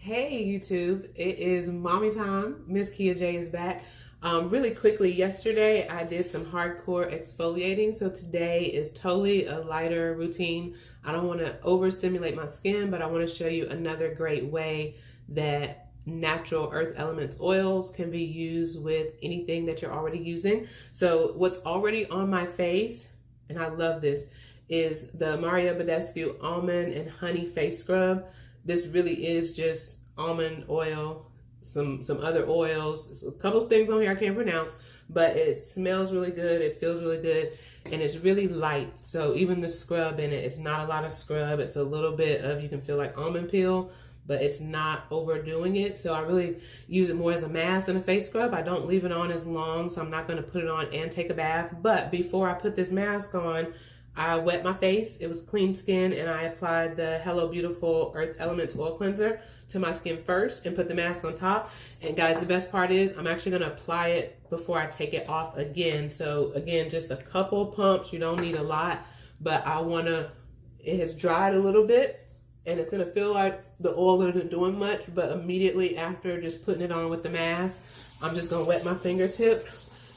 Hey YouTube, it is mommy time. Miss Kia J is back. Really quickly, yesterday I did some hardcore exfoliating, so today is totally a lighter routine. I don't want to overstimulate my skin, but I want to show you another great way that natural earth elements oils can be used with anything that you're already using. So what's already on my face, and I love this, is the Mario Badescu Almond and Honey Face Scrub. This really is just almond oil, some other oils. There's a couple things on here I can't pronounce, but it smells really good, it feels really good, and it's really light. So even the scrub in it, it's not a lot of scrub. It's a little bit of, you can feel like almond peel, but it's not overdoing it. So I really use it more as a mask than a face scrub. I don't leave it on as long, so I'm not gonna put it on and take a bath. But before I put this mask on, I wet my face. It was clean skin, and I applied the Hello Beautiful Earth Elements Oil Cleanser to my skin first and put the mask on top. And guys, the best part is I'm actually gonna apply it before I take it off again. So again, just a couple pumps. You don't need a lot, but it has dried a little bit, and it's gonna feel like the oil isn't doing much, but immediately after just putting it on with the mask, I'm just gonna wet my fingertip,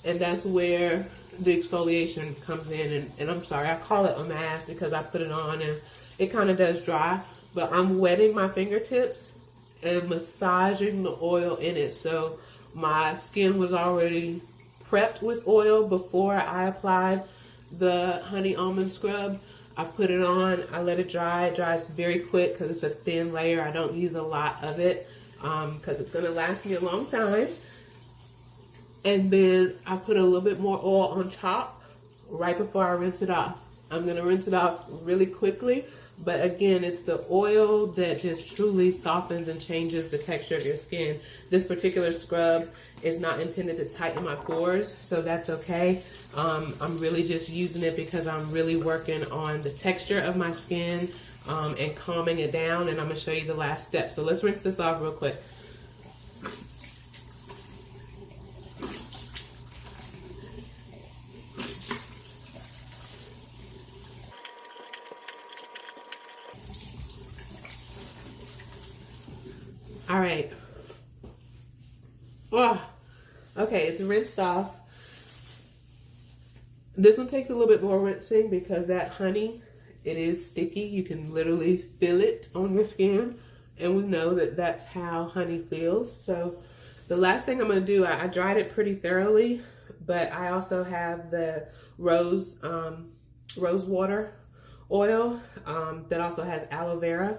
and that's where the exfoliation comes in. And I'm sorry, I call it a mask because I put it on and it kind of does dry, but I'm wetting my fingertips and massaging the oil in it. So my skin was already prepped with oil before I applied the honey almond scrub. I put it on, I let it dry. It dries very quick because it's a thin layer. I don't use a lot of it because it's gonna last me a long time. And then I put a little bit more oil on top right before I rinse it off. I'm gonna rinse it off really quickly, but again, it's the oil that just truly softens and changes the texture of your skin. This particular scrub is not intended to tighten my pores, so that's okay. I'm really just using it because I'm really working on the texture of my skin and calming it down, and I'm gonna show you the last step. So let's rinse this off real quick. All right. Oh, okay, it's rinsed off. This one takes a little bit more rinsing because that honey, it is sticky. You can literally feel it on your skin, and we know that that's how honey feels. So the last thing I'm gonna do, I dried it pretty thoroughly, but I also have the rose water oil that also has aloe vera,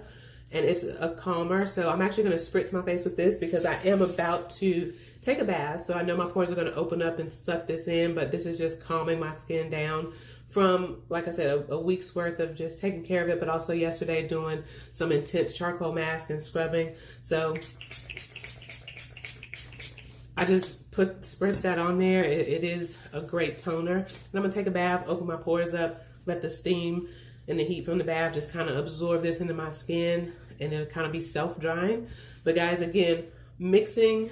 and it's a calmer. So I'm actually going to spritz my face with this because I am about to take a bath. So I know my pores are going to open up and suck this in, but this is just calming my skin down from, like I said, a week's worth of just taking care of it, but also yesterday doing some intense charcoal mask and scrubbing. So I just spritz that on there. It is a great toner. And I'm going to take a bath, open my pores up, let the steam and the heat from the bath just kind of absorb this into my skin, and it'll kind of be self-drying. But guys, again, mixing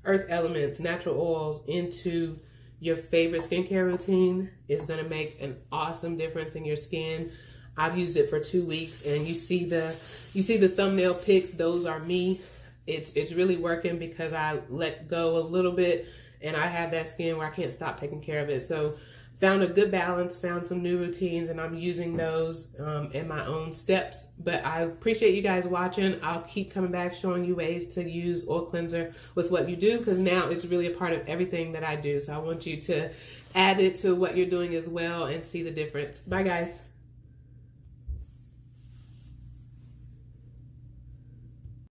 earth elements, natural oils into your favorite skincare routine is going to make an awesome difference in your skin. I've used it for 2 weeks, and you see the thumbnail pics. Those are me. It's really working because I let go a little bit, and I have that skin where I can't stop taking care of it. So found a good balance, found some new routines, and I'm using those in my own steps. But I appreciate you guys watching. I'll keep coming back showing you ways to use oil cleanser with what you do, because now it's really a part of everything that I do. So I want you to add it to what you're doing as well and see the difference. Bye guys.